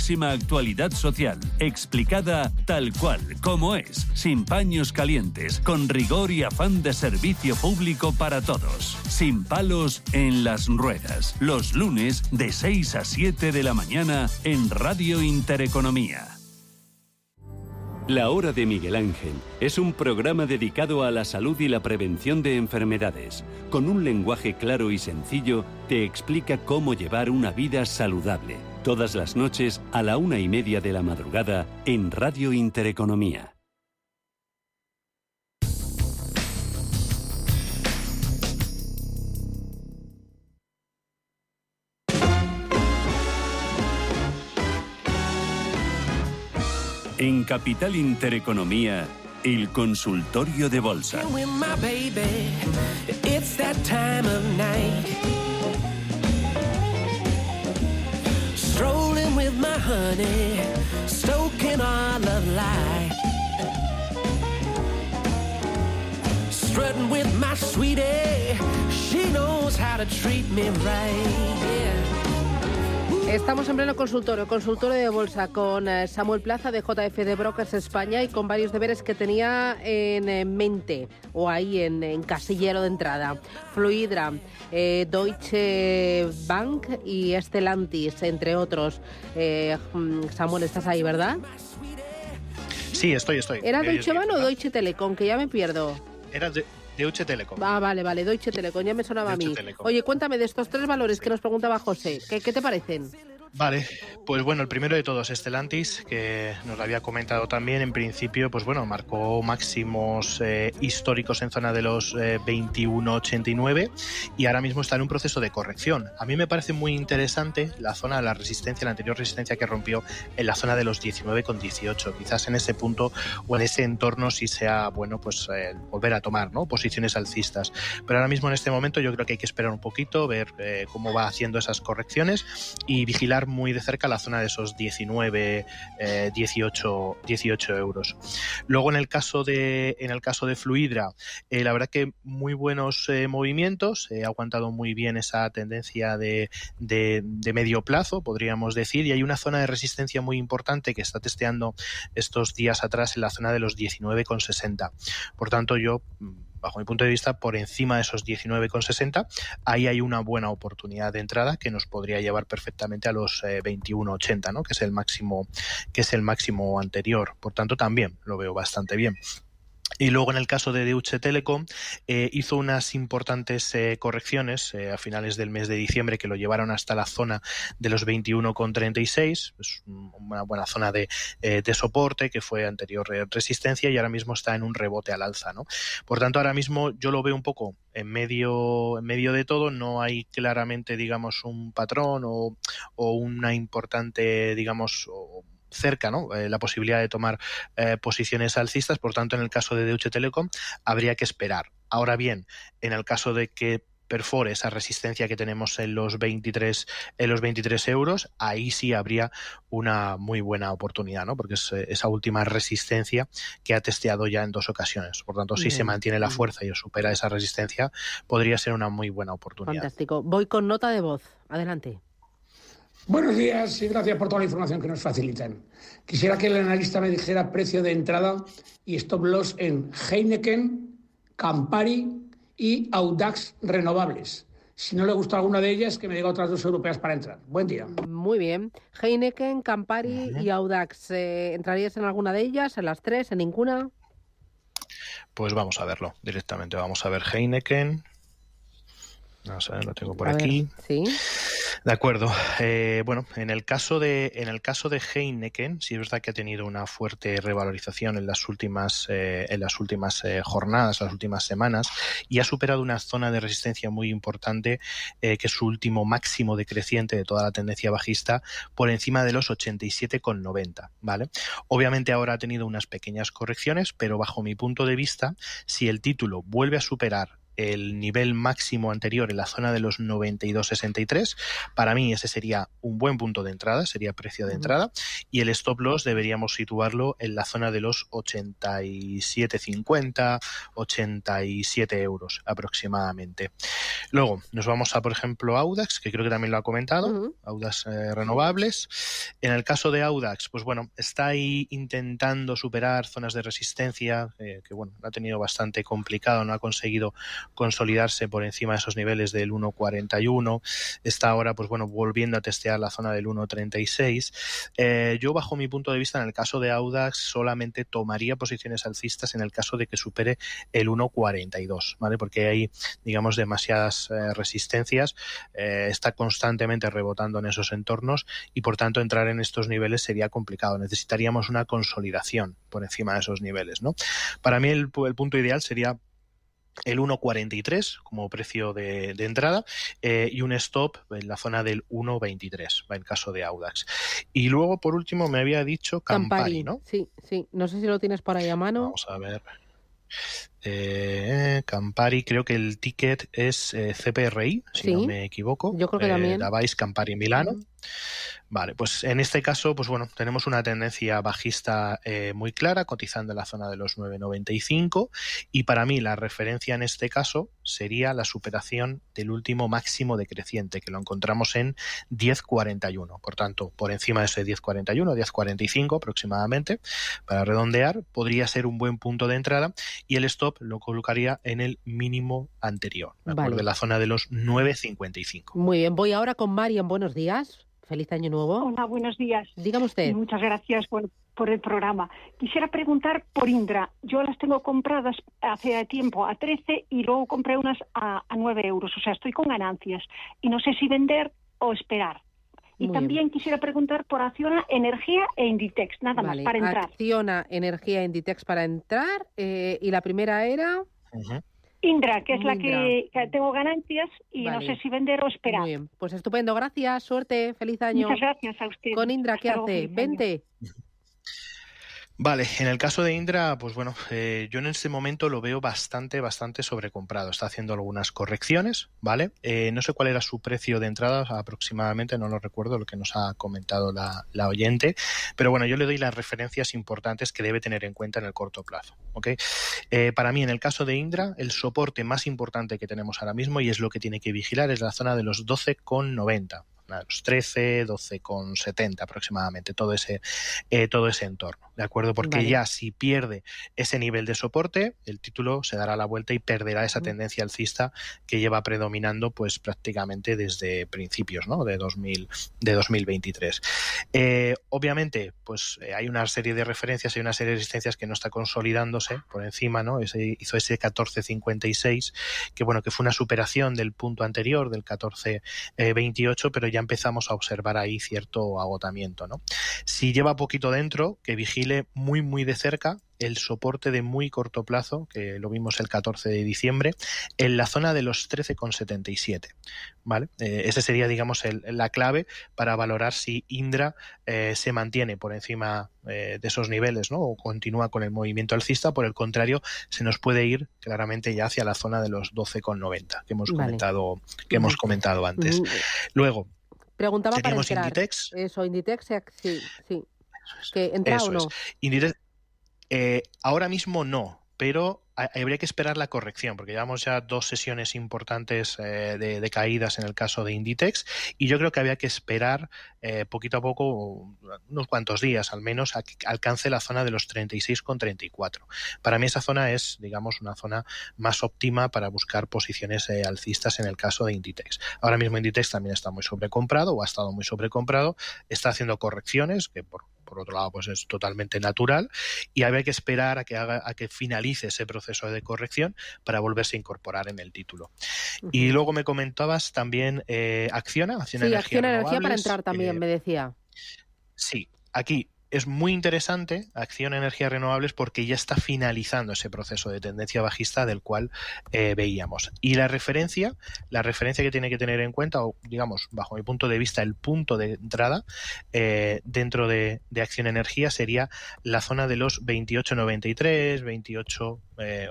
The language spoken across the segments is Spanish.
máxima actualidad social, explicada tal cual, como es, sin paños calientes, con rigor y afán de servicio público para todos. Sin palos en las ruedas. Los lunes de 6 a 7 de la mañana en Radio Intereconomía. La Hora de Miguel Ángel es un programa dedicado a la salud y la prevención de enfermedades. Con un lenguaje claro y sencillo, te explica cómo llevar una vida saludable. Todas las noches a la 1:30 de la madrugada en Radio Intereconomía. En Capital Intereconomía, el consultorio de bolsa. Strolling with my honey, stoking our love light. Strutting with my sweetie, she knows how to treat me right, yeah. Estamos en pleno consultorio de bolsa con Samuel Plaza de JF de Brokers España y con varios deberes que tenía en mente o ahí en casillero de entrada. Fluidra, Deutsche Bank y Stellantis, entre otros. Samuel, ¿estás ahí, verdad? Sí, estoy. ¿Era Deutsche Bank o Deutsche Telekom? Que ya me pierdo. Era Deutsche Telekom. Vale, Deutsche Telekom, ya me sonaba a mí. Telekom. Oye, cuéntame de estos tres valores que nos preguntaba José, ¿qué te parecen? Vale, pues bueno, el primero de todos, Stellantis, que nos lo había comentado también, en principio, pues bueno, marcó máximos históricos en zona de los 21,89 y ahora mismo está en un proceso de corrección. A mí me parece muy interesante la zona de la resistencia, la anterior resistencia que rompió en la zona de los 19,18. Quizás en ese punto o en ese entorno sí sea bueno, pues volver a tomar, ¿no?, posiciones alcistas. Pero ahora mismo en este momento yo creo que hay que esperar un poquito, ver cómo va haciendo esas correcciones y vigilar muy de cerca la zona de esos 18 euros. Luego en el caso de Fluidra, la verdad que muy buenos movimientos, ha aguantado muy bien esa tendencia de medio plazo, podríamos decir, y hay una zona de resistencia muy importante que está testeando estos días atrás en la zona de los 19,60. Por tanto, yo, bajo mi punto de vista, por encima de esos 19,60, ahí hay una buena oportunidad de entrada que nos podría llevar perfectamente a los 21,80, ¿no?, que es el máximo anterior. Por tanto, también lo veo bastante bien. Y luego en el caso de Deutsche Telekom hizo unas importantes correcciones a finales del mes de diciembre que lo llevaron hasta la zona de los 21,36, es una buena zona de soporte que fue anterior resistencia y ahora mismo está en un rebote al alza, ¿no? Por tanto, ahora mismo yo lo veo un poco en medio de todo, no hay claramente, digamos, un patrón o una importante, digamos, cerca, ¿no?, la posibilidad de tomar posiciones alcistas. Por tanto, en el caso de Deutsche Telekom habría que esperar. Ahora bien, en el caso de que perfore esa resistencia que tenemos en los 23 euros, ahí sí habría una muy buena oportunidad, ¿no?, porque es esa última resistencia que ha testeado ya en 2 ocasiones. Por tanto, si se mantiene la fuerza y supera esa resistencia, podría ser una muy buena oportunidad. Fantástico. Voy con nota de voz. Adelante. Buenos días y gracias por toda la información que nos facilitan. Quisiera que el analista me dijera precio de entrada y stop loss en Heineken, Campari y Audax Renovables. Si no le gusta alguna de ellas, que me diga otras 2 europeas para entrar. Buen día. Muy bien. Heineken, Campari y Audax. ¿Entrarías en alguna de ellas? ¿En las 3? ¿En ninguna? Pues vamos a verlo directamente. Vamos a ver Heineken. Vamos a ver, lo tengo por aquí. Sí. De acuerdo. Bueno, en el caso de Heineken, sí es verdad que ha tenido una fuerte revalorización en las últimas jornadas, las últimas semanas, y ha superado una zona de resistencia muy importante, que es su último máximo decreciente de toda la tendencia bajista, por encima de los 87,90, ¿vale? Obviamente ahora ha tenido unas pequeñas correcciones, pero bajo mi punto de vista, si el título vuelve a superar el nivel máximo anterior en la zona de los 92,63. Para mí ese sería un buen punto de entrada, sería precio de entrada, y el stop loss deberíamos situarlo en la zona de los 87,50, 87 euros aproximadamente. Luego nos vamos a, por ejemplo, Audax, que creo que también lo ha comentado, Audax Renovables. En el caso de Audax, pues bueno, está ahí intentando superar zonas de resistencia, que bueno, lo ha tenido bastante complicado, no ha conseguido consolidarse por encima de esos niveles del 1,41. Está ahora, pues bueno, volviendo a testear la zona del 1,36. Yo, bajo mi punto de vista, en el caso de Audax, solamente tomaría posiciones alcistas en el caso de que supere el 1,42, ¿vale? Porque hay, digamos, demasiadas resistencias, está constantemente rebotando en esos entornos y, por tanto, entrar en estos niveles sería complicado. Necesitaríamos una consolidación por encima de esos niveles, ¿no? Para mí el punto ideal sería el 1,43 como precio de entrada, y un stop en la zona del 1,23, en caso de Audax. Y luego, por último, me había dicho Campari, ¿no? Sí. No sé si lo tienes por ahí a mano. Vamos a ver. Campari, creo que el ticket es CPRI, si no me equivoco. Yo creo que también. Dabais Campari Milano. Vale, pues en este caso, pues bueno, tenemos una tendencia bajista muy clara, cotizando en la zona de los 9,95, y para mí la referencia en este caso sería la superación del último máximo decreciente, que lo encontramos en 10,41. Por tanto, por encima de ese 10,41, 10,45 aproximadamente, para redondear, podría ser un buen punto de entrada, y el stop lo colocaría en el mínimo anterior, ¿de acuerdo? En la zona de los 9,55. Muy bien, voy ahora con Marian. Buenos días. Feliz año nuevo. Hola, buenos días. Dígame usted. Y muchas gracias por el programa. Quisiera preguntar por Indra. Yo las tengo compradas hace tiempo a 13 y luego compré unas a 9 euros. O sea, estoy con ganancias. Y no sé si vender o esperar. Y también quisiera preguntar por Acciona, Energía e Inditex. Nada más, para entrar. Acciona, Energía e Inditex para entrar. Y la primera era... Indra, que es la que tengo ganancias y no sé si vender o esperar. Muy bien, pues estupendo, gracias, suerte, feliz año. Muchas gracias a usted. Con Indra, ¿qué hace? ¿20? Vale, en el caso de Indra, pues bueno, yo en este momento lo veo bastante sobrecomprado. Está haciendo algunas correcciones, ¿vale? No sé cuál era su precio de entrada aproximadamente, no lo recuerdo, lo que nos ha comentado la oyente, pero bueno, yo le doy las referencias importantes que debe tener en cuenta en el corto plazo, ¿ok? Para mí, en el caso de Indra, el soporte más importante que tenemos ahora mismo, y es lo que tiene que vigilar, es la zona de los 12,90. Los 13, 12,70 aproximadamente, todo ese entorno, ¿de acuerdo? Porque ya si pierde ese nivel de soporte, el título se dará la vuelta y perderá esa tendencia alcista que lleva predominando pues prácticamente desde principios, ¿no? de 2023. Obviamente, pues hay una serie de referencias y una serie de resistencias que no está consolidándose por encima, ¿no? Hizo ese 14,56, que bueno, que fue una superación del punto anterior, del 14,28, pero ya empezamos a observar ahí cierto agotamiento, ¿no? Si lleva poquito dentro, que vigile muy de cerca el soporte de muy corto plazo, que lo vimos el 14 de diciembre, en la zona de los 13,77, ¿vale? Ese sería, digamos, la clave para valorar si Indra se mantiene por encima de esos niveles, ¿no? O continúa con el movimiento alcista. Por el contrario, se nos puede ir claramente ya hacia la zona de los 12,90 que hemos comentado antes. Luego, preguntaba para entrar. Inditex. Inditex, sí. ¿Que entra o no? Inditex, ahora mismo no, pero habría que esperar la corrección, porque llevamos ya 2 sesiones importantes de caídas en el caso de Inditex, y yo creo que había que esperar poquito a poco, unos cuantos días al menos, a que alcance la zona de los 36,34. Para mí esa zona es, digamos, una zona más óptima para buscar posiciones alcistas en el caso de Inditex. Ahora mismo Inditex también está muy sobrecomprado, o ha estado muy sobrecomprado, está haciendo correcciones, que por otro lado pues es totalmente natural, y habría que esperar a que finalice ese proceso de corrección para volverse a incorporar en el título. Y luego me comentabas también Acciona Energía para entrar también, me decía. Sí, aquí Es muy interesante Acciona Energías Renovables porque ya está finalizando ese proceso de tendencia bajista del cual veíamos. Y la referencia que tiene que tener en cuenta, o digamos, bajo mi punto de vista, el punto de entrada dentro de Acciona Energía sería la zona de los 28,93, 28,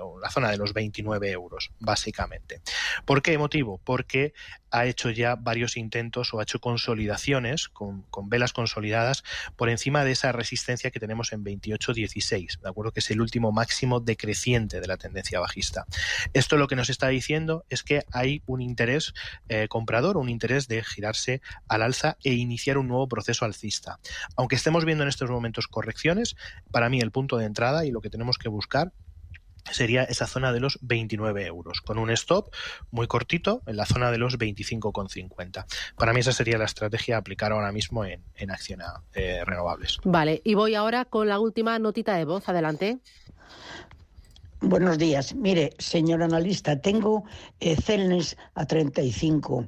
o la zona de los 29 euros, básicamente. ¿Por qué motivo? Porque ha hecho ya varios intentos o ha hecho consolidaciones con velas consolidadas por encima de esa resistencia que tenemos en 28,16, ¿de acuerdo? Que es el último máximo decreciente de la tendencia bajista. Esto lo que nos está diciendo es que hay un interés comprador, un interés de girarse al alza e iniciar un nuevo proceso alcista. Aunque estemos viendo en estos momentos correcciones, para mí el punto de entrada y lo que tenemos que buscar sería esa zona de los 29 euros, con un stop muy cortito en la zona de los 25,50. Para mí esa sería la estrategia a aplicar ahora mismo en Acciona Renovables. Vale, y voy ahora con la última notita de voz. Adelante. Buenos días. Mire, señor analista, tengo Celnes a 35.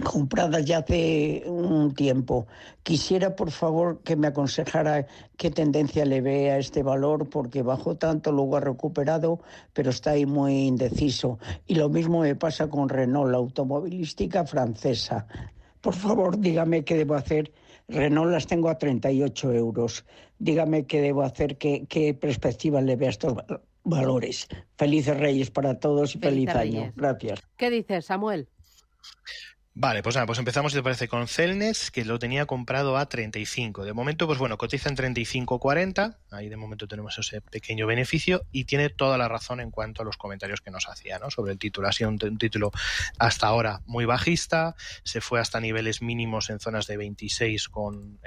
Compradas ya hace un tiempo. Quisiera, por favor, que me aconsejara qué tendencia le ve a este valor, porque bajó tanto, luego ha recuperado, pero está ahí muy indeciso. Y lo mismo me pasa con Renault, la automovilística francesa. Por favor, dígame qué debo hacer. Renault las tengo a 38 euros. Dígame qué debo hacer, qué perspectiva le ve a estos valores. Felices Reyes para todos y feliz año. Gracias. ¿Qué dices, Samuel? Vale, pues nada, pues empezamos, si te parece, con Celnes, que lo tenía comprado a 35. De momento, pues bueno, cotiza en 35,40. Ahí de momento tenemos ese pequeño beneficio y tiene toda la razón en cuanto a los comentarios que nos hacía, ¿no? Sobre el título. Ha sido un título hasta ahora muy bajista, se fue hasta niveles mínimos en zonas de 26 con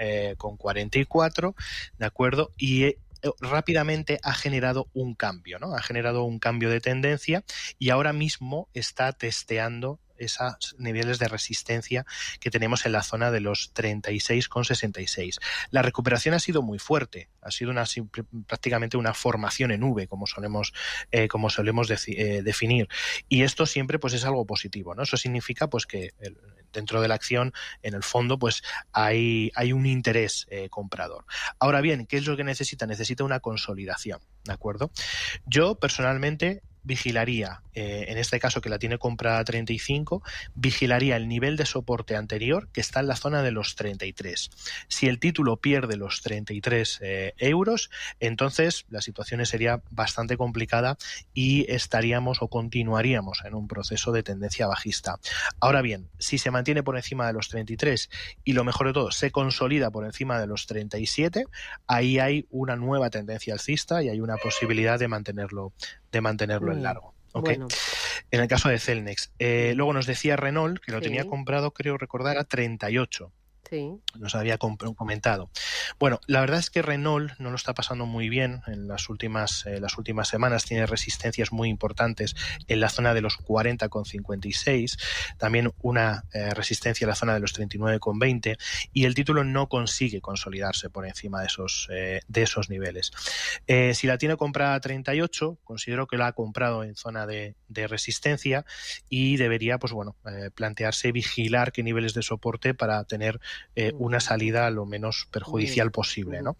44, ¿de acuerdo? Y rápidamente ha generado un cambio, ¿no? Ha generado un cambio de tendencia y ahora mismo está testeando esos niveles de resistencia que tenemos en la zona de los 36,66. La recuperación ha sido muy fuerte, ha sido prácticamente una formación en V, como solemos definir, y esto siempre pues es algo positivo, ¿no? Eso significa pues que dentro de la acción, en el fondo, pues hay un interés comprador. Ahora bien, ¿qué es lo que necesita? Necesita una consolidación, ¿de acuerdo? Yo personalmente vigilaría, en este caso que la tiene comprada a 35, vigilaría el nivel de soporte anterior que está en la zona de los 33. Si el título pierde los 33 euros, entonces la situación sería bastante complicada y estaríamos o continuaríamos en un proceso de tendencia bajista. Ahora bien, si se mantiene por encima de los 33 y lo mejor de todo, se consolida por encima de los 37, ahí hay una nueva tendencia alcista y hay una posibilidad de mantenerlo en largo. ¿Okay? Bueno. En el caso de Celnex. Luego nos decía Renault que lo tenía comprado, creo recordar, a 38. Sí. Nos había comentado. Bueno, la verdad es que Renault no lo está pasando muy bien en las últimas semanas. Tiene resistencias muy importantes en la zona de los 40,56. También una resistencia en la zona de los 39,20. Y el título no consigue consolidarse por encima de esos niveles. Si la tiene comprada a 38, considero que la ha comprado en zona de resistencia y debería, pues bueno, plantearse vigilar qué niveles de soporte para tener una salida lo menos perjudicial posible, ¿no?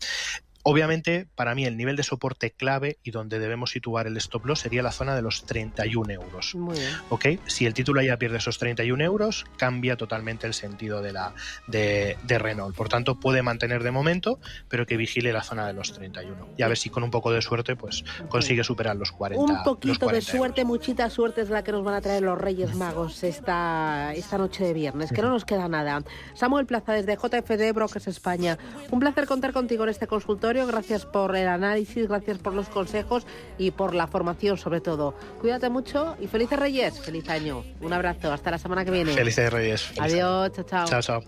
Obviamente, para mí, el nivel de soporte clave y donde debemos situar el stop loss sería la zona de los 31 euros. Muy bien. ¿Okay? Si el título ya pierde esos 31 euros, cambia totalmente el sentido de Renault. Por tanto, puede mantener de momento, pero que vigile la zona de los 31. Y a ver si con un poco de suerte pues consigue superar los 40. Un poquito de suerte, euros. Muchita suerte es la que nos van a traer los Reyes Magos esta noche de viernes, que no nos queda nada. Samuel Plaza, desde JFD Brokers España. Un placer contar contigo en este consultorio. Gracias por el análisis, gracias por los consejos y por la formación sobre todo. Cuídate mucho y felices Reyes, feliz año. Un abrazo, hasta la semana que viene. Felices Reyes. Feliz Adiós, año. chao, chao. Chao, chao.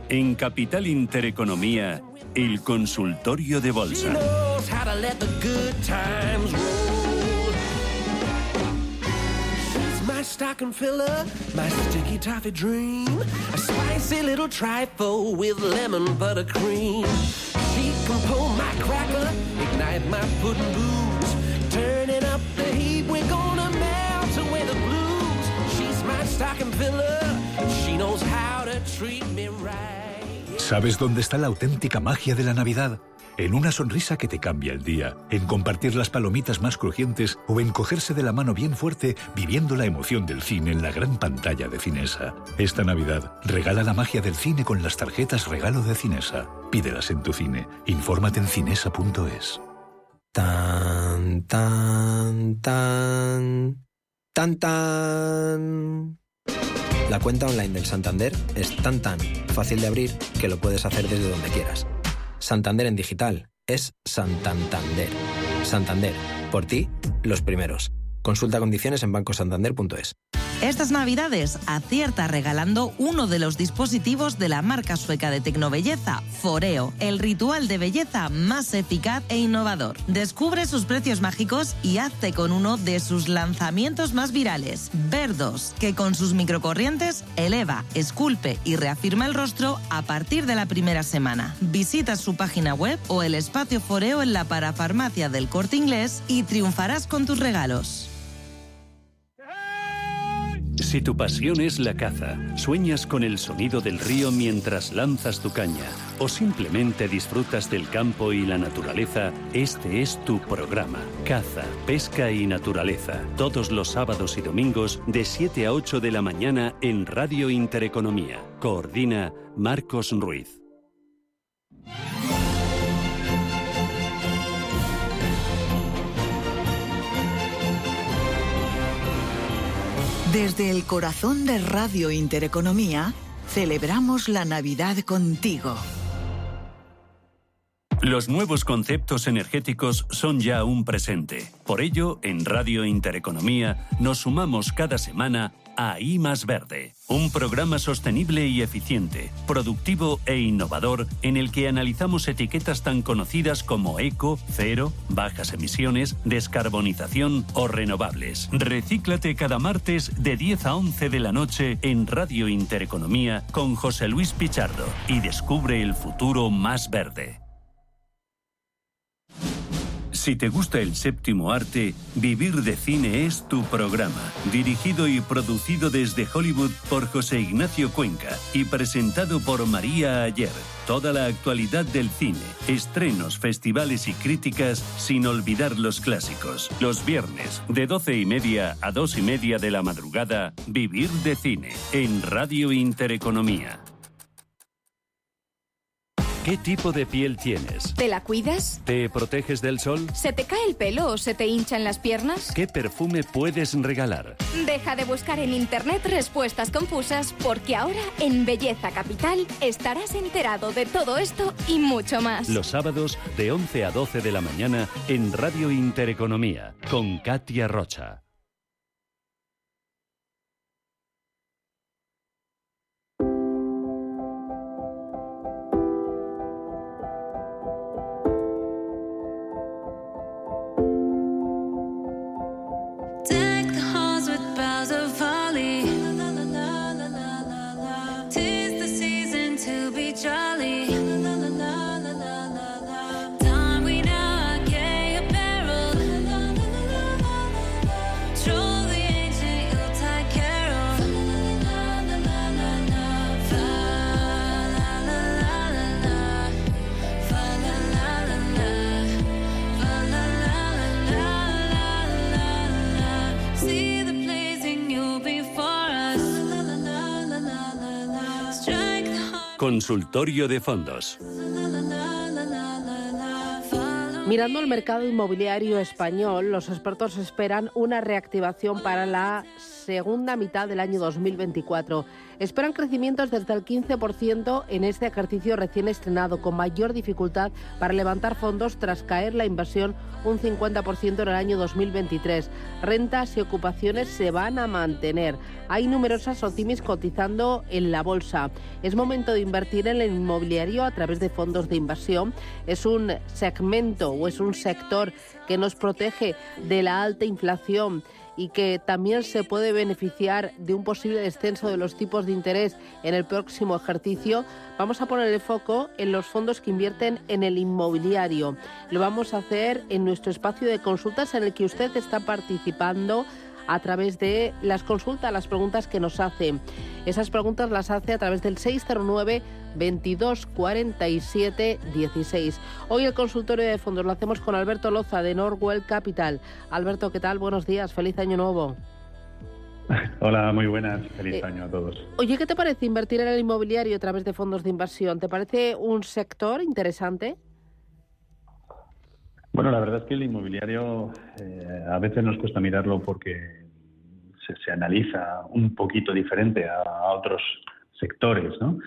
En Capital Intereconomía, el consultorio de bolsa. My stocking filler, my sticky toffee dream, a spicy little trifle with lemon buttercream. She can pull my cracker, ignite my pudding blues, turning up the heat, we're gonna melt filler. She knows how to treat me right. ¿Sabes dónde está la auténtica magia de la Navidad? En una sonrisa que te cambia el día, en compartir las palomitas más crujientes o en cogerse de la mano bien fuerte viviendo la emoción del cine en la gran pantalla de Cinesa. Esta Navidad, regala la magia del cine con las tarjetas regalo de Cinesa. Pídelas en tu cine. Infórmate en cinesa.es. Tan, tan, tan, tan, tan. La cuenta online del Santander es tan fácil de abrir que lo puedes hacer desde donde quieras. Santander en digital es Santander. Santander, por ti, los primeros. Consulta condiciones en bancosantander.es. Estas Navidades acierta regalando uno de los dispositivos de la marca sueca de tecnobelleza, Foreo, el ritual de belleza más eficaz e innovador. Descubre sus precios mágicos y hazte con uno de sus lanzamientos más virales, Verdos, que con sus microcorrientes eleva, esculpe y reafirma el rostro a partir de la primera semana. Visita su página web o el espacio Foreo en la parafarmacia del Corte Inglés y triunfarás con tus regalos. Si tu pasión es la caza, sueñas con el sonido del río mientras lanzas tu caña o simplemente disfrutas del campo y la naturaleza, este es tu programa. Caza, pesca y naturaleza. Todos los sábados y domingos de 7 a 8 de la mañana en Radio Intereconomía. Coordina Marcos Ruiz. Desde el corazón de Radio Intereconomía, celebramos la Navidad contigo. Los nuevos conceptos energéticos son ya un presente. Por ello, en Radio Intereconomía nos sumamos cada semana a I Más Verde, un programa sostenible y eficiente, productivo e innovador en el que analizamos etiquetas tan conocidas como eco, cero, bajas emisiones, descarbonización o renovables. Recíclate cada martes de 10 a 11 de la noche en Radio Intereconomía con José Luis Pichardo y descubre el futuro más verde. Si te gusta el séptimo arte, Vivir de Cine es tu programa. Dirigido y producido desde Hollywood por José Ignacio Cuenca y presentado por María Ayer. Toda la actualidad del cine, estrenos, festivales y críticas, sin olvidar los clásicos. Los viernes, de 12:30 a 2:30 de la madrugada, Vivir de Cine, en Radio Intereconomía. ¿Qué tipo de piel tienes? ¿Te la cuidas? ¿Te proteges del sol? ¿Se te cae el pelo o se te hinchan las piernas? ¿Qué perfume puedes regalar? Deja de buscar en internet respuestas confusas, porque ahora en Belleza Capital estarás enterado de todo esto y mucho más. Los sábados de 11 a 12 de la mañana en Radio Intereconomía con Katia Rocha. Consultorio de fondos. Mirando el mercado inmobiliario español, los expertos esperan una reactivación para la segunda mitad del año 2024. Esperan crecimientos desde el 15% en este ejercicio recién estrenado, con mayor dificultad para levantar fondos tras caer la inversión un 50% en el año 2023. Rentas y ocupaciones se van a mantener. Hay numerosas OCIMIs cotizando en la bolsa. Es momento de invertir en el inmobiliario a través de fondos de inversión. Es un segmento o es un sector que nos protege de la alta inflación y que también se puede beneficiar de un posible descenso de los tipos de interés en el próximo ejercicio. Vamos a poner el foco en los fondos que invierten en el inmobiliario. Lo vamos a hacer en nuestro espacio de consultas en el que usted está participando a través de las consultas, las preguntas que nos hace. Esas preguntas las hace a través del 609 22 47 16. Hoy el consultorio de fondos lo hacemos con Alberto Loza de Norwell Capital. Alberto, ¿qué tal? Buenos días, feliz año nuevo. Hola, muy buenas. Feliz año a todos. Oye, ¿qué te parece invertir en el inmobiliario a través de fondos de inversión? ¿Te parece un sector interesante? Bueno, la verdad es que el inmobiliario a veces nos cuesta mirarlo porque se analiza un poquito diferente a otros sectores, ¿no?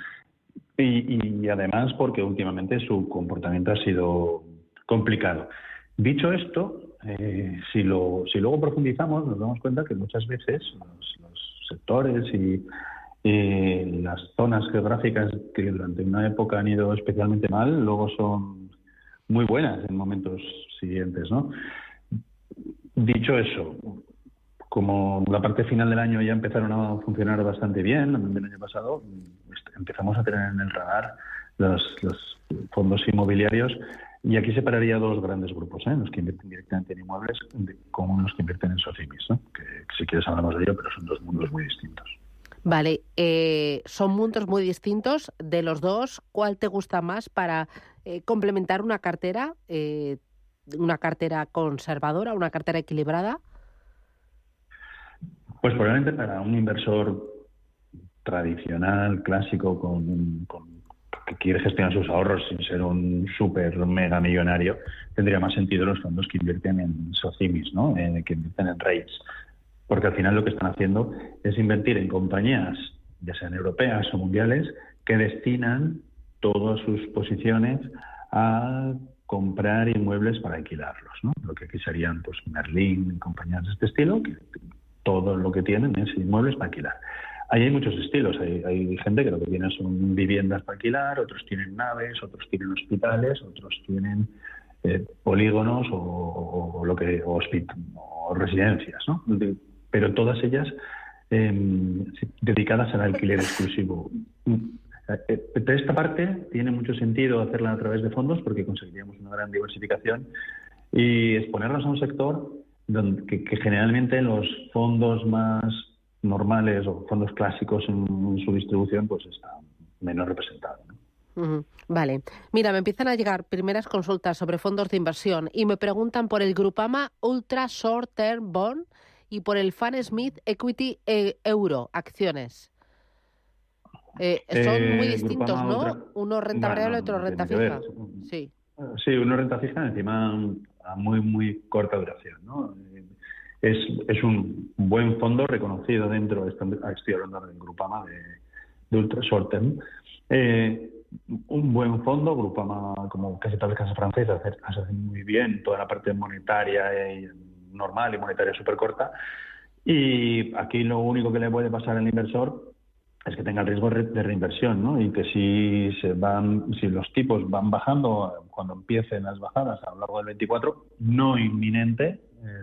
Y además porque últimamente su comportamiento ha sido complicado. Dicho esto, si luego profundizamos, nos damos cuenta que muchas veces los sectores y las zonas geográficas que durante una época han ido especialmente mal, luego son muy buenas en momentos siguientes, ¿no? Dicho eso, como la parte final del año ya empezaron a funcionar bastante bien, el año pasado empezamos a tener en el radar los fondos inmobiliarios. Y aquí separaría dos grandes grupos, los que invierten directamente en inmuebles con los que invierten en SOCIMIs, ¿no? Que si quieres hablamos de ello, pero son dos mundos muy distintos. Vale, son mundos muy distintos. De los dos, ¿cuál te gusta más para complementar una cartera conservadora, una cartera equilibrada? Pues probablemente para un inversor tradicional, clásico, que quiere gestionar sus ahorros sin ser un súper mega millonario, tendría más sentido los fondos que invierten en SOCIMIs, ¿no? Que invierten en REITs. Porque al final lo que están haciendo es invertir en compañías, ya sean europeas o mundiales, que destinan todas sus posiciones a comprar inmuebles para alquilarlos, ¿no? Lo que aquí serían pues Merlin, compañías de este estilo, que todo lo que tienen es inmuebles para alquilar. Ahí hay muchos estilos. Hay gente que lo que tiene son viviendas para alquilar, otros tienen naves, otros tienen hospitales, otros tienen polígonos o residencias, ¿no? Pero todas ellas dedicadas al alquiler exclusivo. De esta parte tiene mucho sentido hacerla a través de fondos porque conseguiríamos una gran diversificación y exponernos a un sector que generalmente los fondos más normales o fondos clásicos en su distribución pues está menos representado, ¿no? Vale. Mira, me empiezan a llegar primeras consultas sobre fondos de inversión y me preguntan por el Grupama Ultra Short Term Bond y por el Fan Smith Equity Euro Acciones. Son muy distintos, Grupama ¿no? Ultra... Uno renta variable y otro renta fija. Sí. Sí, uno renta fija encima a muy, muy corta duración, ¿no? Es un buen fondo reconocido dentro, estoy hablando del Grupama de Ultra Short Term. Un buen fondo, Grupama, como casi todas las casas francesas, hace muy bien toda la parte monetaria normal y monetaria súper corta. Y aquí lo único que le puede pasar al inversor es que tenga el riesgo de reinversión, ¿no? Y que si los tipos van bajando cuando empiecen las bajadas a lo largo del 24, no inminente,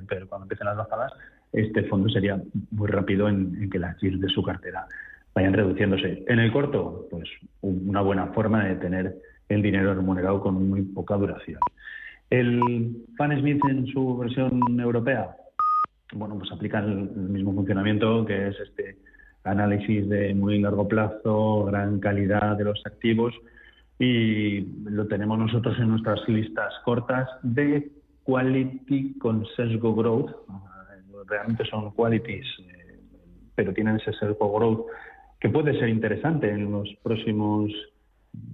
pero cuando empiecen las bajadas, este fondo sería muy rápido en que las yields de su cartera vayan reduciéndose. En el corto, pues una buena forma de tener el dinero remunerado con muy poca duración. El Fan Smith en su versión europea, bueno, pues aplica el mismo funcionamiento, que es este análisis de muy largo plazo, gran calidad de los activos, y lo tenemos nosotros en nuestras listas cortas de quality con sesgo growth. Realmente son qualities, pero tienen ese sesgo growth que puede ser interesante en los próximos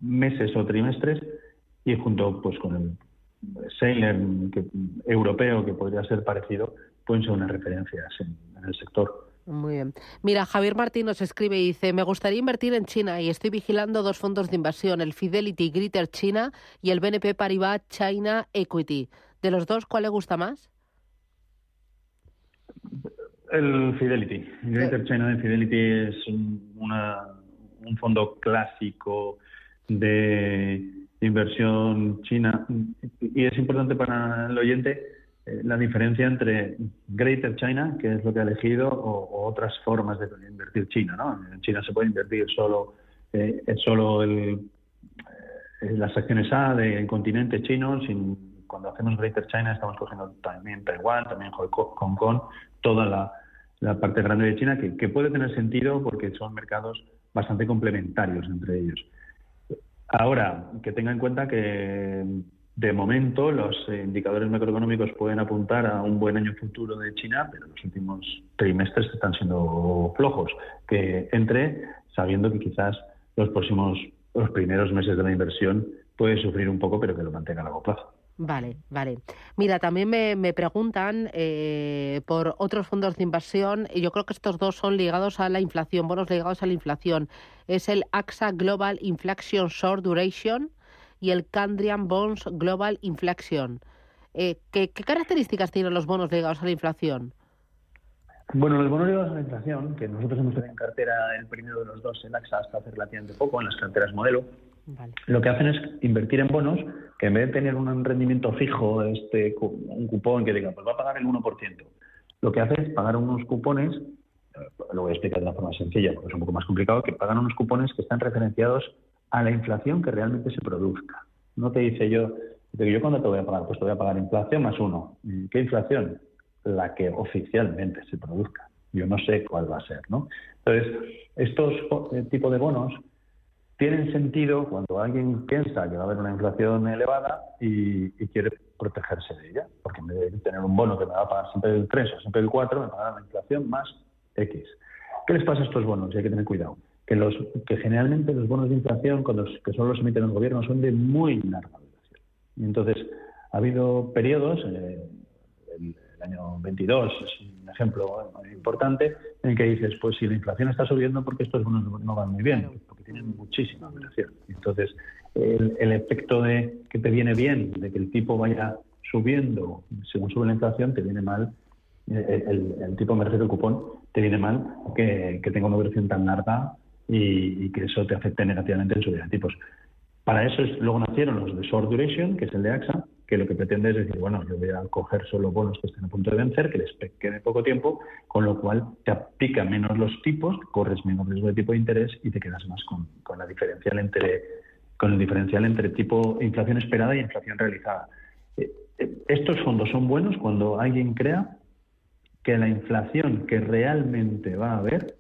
meses o trimestres, y junto pues con el Sailor europeo, que podría ser parecido, pueden ser unas referencias en el sector. Muy bien. Mira, Javier Martín nos escribe y dice: me gustaría invertir en China y estoy vigilando dos fondos de inversión, el Fidelity Greater China y el BNP Paribas China Equity. De los dos, ¿cuál le gusta más? El Fidelity. El Greater China de Fidelity es un fondo clásico de inversión china, y es importante para el oyente la diferencia entre Greater China, que es lo que ha elegido, o otras formas de invertir China, ¿no? En China se puede invertir solo las acciones A del continente chino. Cuando hacemos Greater China estamos cogiendo también Taiwán, también Hong Kong, toda la parte grande de China, que puede tener sentido porque son mercados bastante complementarios entre ellos. Ahora, que tenga en cuenta que de momento los indicadores macroeconómicos pueden apuntar a un buen año futuro de China, pero los últimos trimestres están siendo flojos. Que entre sabiendo que quizás los primeros meses de la inversión puede sufrir un poco, pero que lo mantenga a largo plazo. Vale. Mira, también me preguntan por otros fondos de inversión, y yo creo que estos dos son ligados a la inflación, bonos ligados a la inflación. Es el AXA Global Inflation Short Duration y el Candriam Bonds Global Inflation. ¿Qué características tienen los bonos ligados a la inflación? Bueno, los bonos ligados a la inflación, que nosotros hemos tenido en cartera el primero de los dos, el AXA, hasta hace relativamente poco, en las carteras modelo, vale. Lo que hacen es invertir en bonos que en vez de tener un rendimiento fijo, un cupón que diga, pues va a pagar el 1%, lo que hace es pagar unos cupones, lo voy a explicar de una forma sencilla porque es un poco más complicado, que pagan unos cupones que están referenciados a la inflación que realmente se produzca. No te dice yo ¿cuándo te voy a pagar? Pues te voy a pagar inflación más 1. ¿Qué inflación? La que oficialmente se produzca. Yo no sé cuál va a ser, ¿no? Entonces, estos tipos de bonos tienen sentido cuando alguien piensa que va a haber una inflación elevada y quiere protegerse de ella, porque en vez de tener un bono que me va a pagar siempre el 3 o siempre el 4, me pagará la inflación más X. ¿Qué les pasa a estos bonos? Y hay que tener cuidado. Que generalmente los bonos de inflación, que solo los emiten los gobiernos, son de muy larga duración. Y entonces, ha habido periodos, el año 22 es un ejemplo importante, en que dices, pues si la inflación está subiendo, porque estos bonos no van muy bien, porque tienen muchísima duración. Entonces, el efecto de que te viene bien, de que el tipo vaya subiendo según sube la inflación, te viene mal, el tipo, me refiero al cupón, te viene mal que tenga una duración tan larga y que eso te afecte negativamente en subida de tipos. Para eso luego nacieron los de Short Duration, que es el de AXA, que lo que pretende es decir, bueno, yo voy a coger solo bonos que estén a punto de vencer, que les quede poco tiempo, con lo cual te aplica menos los tipos, corres menos riesgo de tipo de interés y te quedas más con el diferencial entre tipo inflación esperada y inflación realizada. Estos fondos son buenos cuando alguien crea que la inflación que realmente va a haber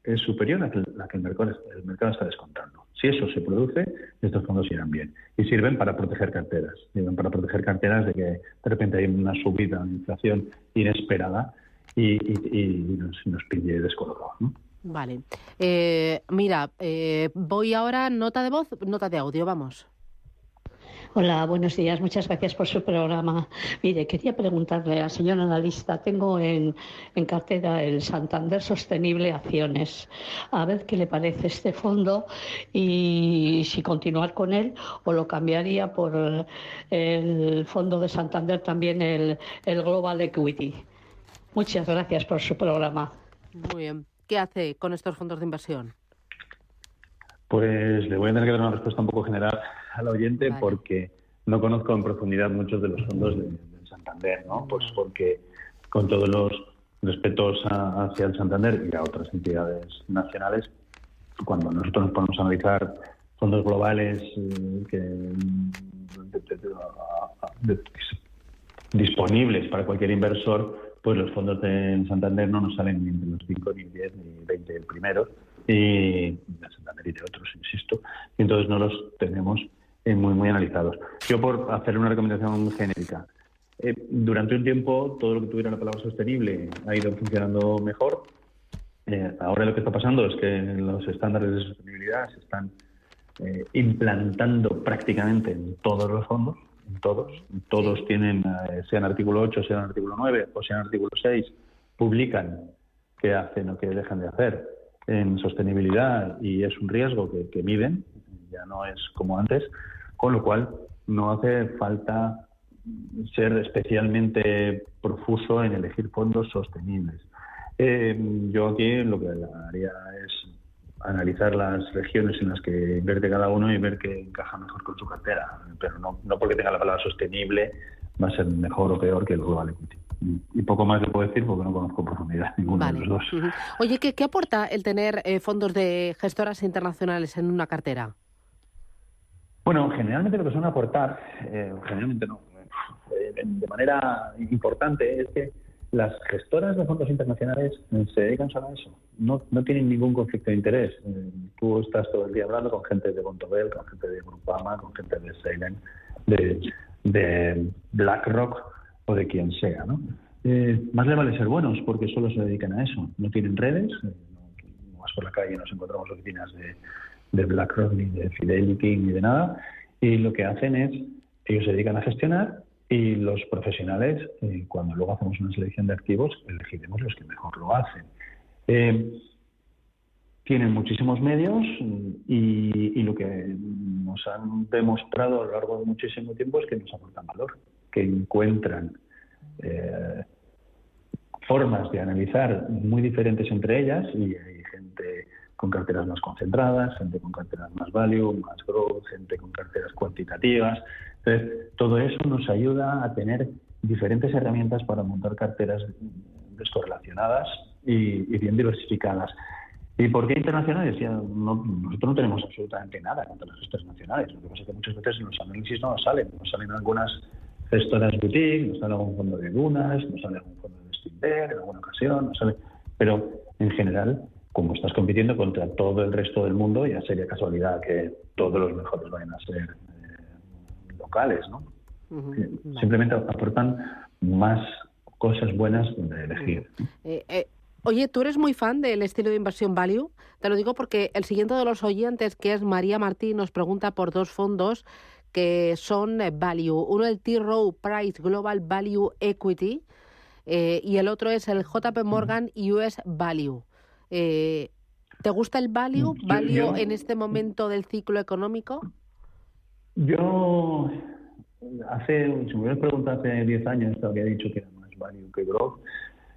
es superior a la que el mercado está descontando. Si eso se produce, estos fondos irán bien. Y sirven para proteger carteras. Sirven para proteger carteras de que de repente hay una subida de inflación inesperada y nos pille descolocados, ¿no? Vale. Mira, voy ahora, nota de voz, nota de audio, vamos. Hola, buenos días. Muchas gracias por su programa. Mire, quería preguntarle al señor analista, tengo en cartera el Santander Sostenible Acciones. A ver qué le parece este fondo y si continuar con él o lo cambiaría por el fondo de Santander, también el Global Equity. Muchas gracias por su programa. Muy bien. ¿Qué hace con estos fondos de inversión? Pues le voy a tener que dar una respuesta un poco general al oyente, vale, porque no conozco en profundidad muchos de los fondos de Santander, ¿no? Pues porque, con todos los respetos hacia el Santander y a otras entidades nacionales, cuando nosotros nos ponemos a analizar fondos globales disponibles para cualquier inversor, pues los fondos de Santander no nos salen ni entre los 5, ni 10, ni 20 primeros, y de Santander y de otros, insisto, y entonces no los tenemos muy analizados. Yo, por hacer una recomendación genérica, durante un tiempo todo lo que tuviera la palabra sostenible ha ido funcionando mejor. Ahora lo que está pasando es que los estándares de sostenibilidad se están implantando prácticamente en todos los fondos, todos tienen, sean artículo 8, sean artículo 9 o sean artículo 6, publican qué hacen o qué dejan de hacer en sostenibilidad, y es un riesgo que miden, ya no es como antes, con lo cual no hace falta ser especialmente profuso en elegir fondos sostenibles. Yo aquí lo que haría es analizar las regiones en las que invierte cada uno y ver qué encaja mejor con su cartera, pero no porque tenga la palabra sostenible va a ser mejor o peor que el Global Equity. Y poco más le puedo decir porque no conozco en profundidad ninguno de los dos. Oye, ¿qué aporta el tener fondos de gestoras internacionales en una cartera? Bueno, generalmente lo que suelen aportar, generalmente no, de manera importante, es que las gestoras de fondos internacionales se dedican solo a eso. No tienen ningún conflicto de interés. Tú estás todo el día hablando con gente de Bontobel, con gente de Groupama, con gente de Salem, de BlackRock o de quien sea, ¿no? Más le vale ser buenos porque solo se dedican a eso. No tienen redes. No vas por la calle y nos encontramos oficinas de BlackRock ni de Fidelity ni de nada. Y lo que hacen es, ellos se dedican a gestionar. Y los profesionales, cuando luego hacemos una selección de activos, elegiremos los que mejor lo hacen. Tienen muchísimos medios y lo que nos han demostrado a lo largo de muchísimo tiempo es que nos aportan valor, que encuentran formas de analizar muy diferentes entre ellas, y hay gente con carteras más concentradas, gente con carteras más value, más growth, gente con carteras cuantitativas. Entonces, todo eso nos ayuda a tener diferentes herramientas para montar carteras descorrelacionadas y bien diversificadas. ¿Y por qué internacionales? Nosotros no tenemos absolutamente nada contra las gestoras nacionales. Lo que pasa es que muchas veces en los análisis no nos salen algunas gestoras boutique, nos sale algún fondo de dunas, nos sale algún fondo de Steamberg en alguna ocasión, nos sale... Pero en general, como estás compitiendo contra todo el resto del mundo, ya sería casualidad que todos los mejores vayan a ser locales, ¿no? Vale. Simplemente aportan más cosas buenas de elegir. Oye, ¿tú eres muy fan del estilo de inversión value? Te lo digo porque el siguiente de los oyentes, que es María Martín, nos pregunta por dos fondos que son value. Uno el T. Rowe Price Global Value Equity y el otro es el JP Morgan US Value. ¿Te gusta el value? ¿Value en este momento del ciclo económico? Yo, si me hubieras preguntado hace 10 años, te habría dicho que era más value que growth.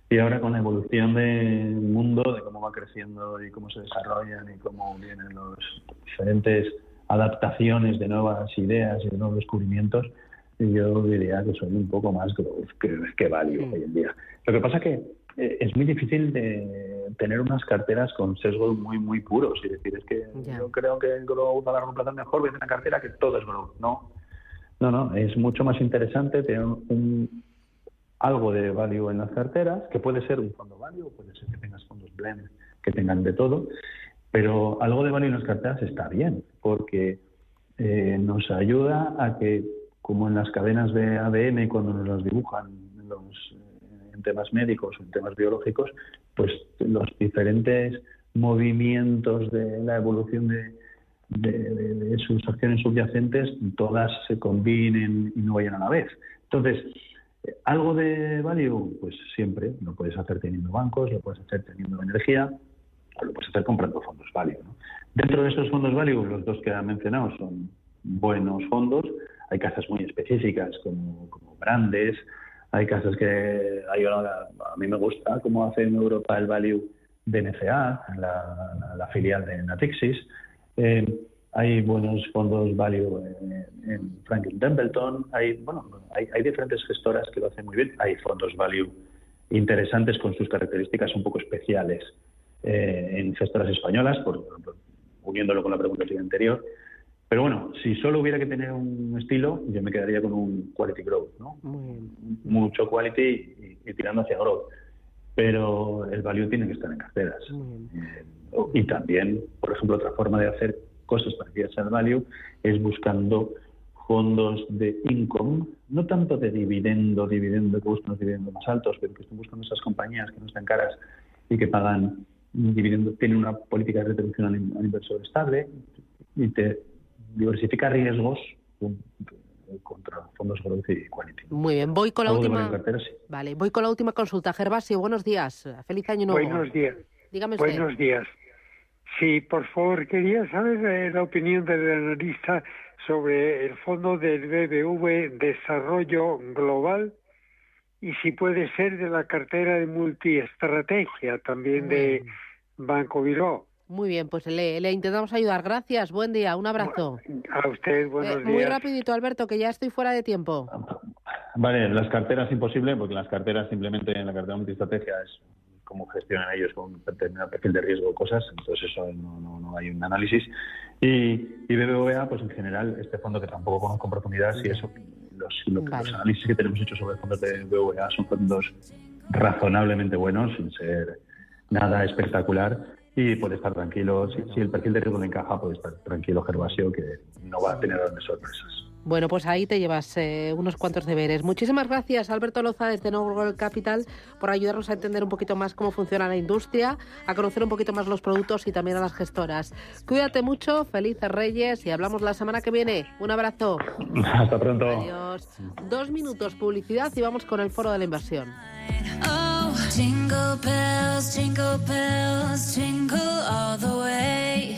Y ahora con la evolución del mundo, de cómo va creciendo y cómo se desarrollan y cómo vienen las diferentes adaptaciones de nuevas ideas y de nuevos descubrimientos, yo diría que soy un poco más growth que value hoy en día. Lo que pasa que es muy difícil de tener unas carteras con sesgos muy, muy puros y decir, es que yo creo que el growth a largo plazo es mejor, voy a tener una cartera que todo es growth. No, es mucho más interesante tener algo de value en las carteras, que puede ser un fondo value, puede ser que tengas fondos blend que tengan de todo, pero algo de value en las carteras está bien, porque nos ayuda a que, como en las cadenas de ADN, cuando nos las dibujan en temas médicos o en temas biológicos, pues los diferentes movimientos de la evolución de sus acciones subyacentes, todas se combinen y no vayan a la vez. Entonces, algo de value, pues siempre lo puedes hacer teniendo bancos, lo puedes hacer teniendo energía, o lo puedes hacer comprando fondos value, ¿no? Dentro de estos fondos value, los dos que he mencionado son buenos fondos. Hay casas muy específicas como Brandes, hay casas que a mí me gusta cómo hace en Europa el value de NCA, la filial de Natixis. Hay buenos fondos value en Franklin Templeton. Hay diferentes gestoras que lo hacen muy bien. Hay fondos value interesantes con sus características un poco especiales en gestoras españolas, uniéndolo con la pregunta anterior. Pero bueno, si solo hubiera que tener un estilo, yo me quedaría con un quality growth, ¿no? Mucho quality y tirando hacia growth. Pero el value tiene que estar en carteras. Y también, por ejemplo, otra forma de hacer cosas parecidas al value es buscando fondos de income, no tanto de dividendo que buscan los dividendos más altos, pero que están buscando esas compañías que no están caras y que pagan dividendos, tienen una política de retribución al inversor estable y te diversifica riesgos contra fondos growth y quality. Muy bien, voy con la última. Cartera, sí. Vale, voy con la última consulta. Gervasio, buenos días. Feliz año nuevo. Buenos días. Dígame usted. Buenos días. Sí, por favor, quería saber la opinión del analista sobre el fondo del BBV Desarrollo Global y si puede ser de la cartera de multiestrategia, también de Banco Bilbao. Muy bien, pues le intentamos ayudar. Gracias, buen día, un abrazo. A usted, buenos días. Muy rapidito, Alberto, que ya estoy fuera de tiempo. Vale, las carteras imposible, porque las carteras simplemente en la cartera multiestrategia es cómo gestionan ellos con un determinado perfil de riesgo, cosas, entonces eso no hay un análisis. Y BBVA, pues en general, este fondo que tampoco conozco en profundidad, si eso, los análisis que tenemos hechos sobre fondos de BBVA son fondos razonablemente buenos, sin ser nada espectacular, y puede estar tranquilo. Si el perfil de riesgo le encaja, puede estar tranquilo Gervasio, que no va a tener grandes sorpresas. Bueno, pues ahí te llevas unos cuantos deberes. Muchísimas gracias, Alberto Loza, desde Noworld Capital, por ayudarnos a entender un poquito más cómo funciona la industria, a conocer un poquito más los productos y también a las gestoras. Cuídate mucho, felices Reyes, y hablamos la semana que viene. Un abrazo. Hasta pronto. Adiós. 2 minutos, publicidad, y vamos con el Foro de la Inversión. Oh, jingle bells, jingle all the way.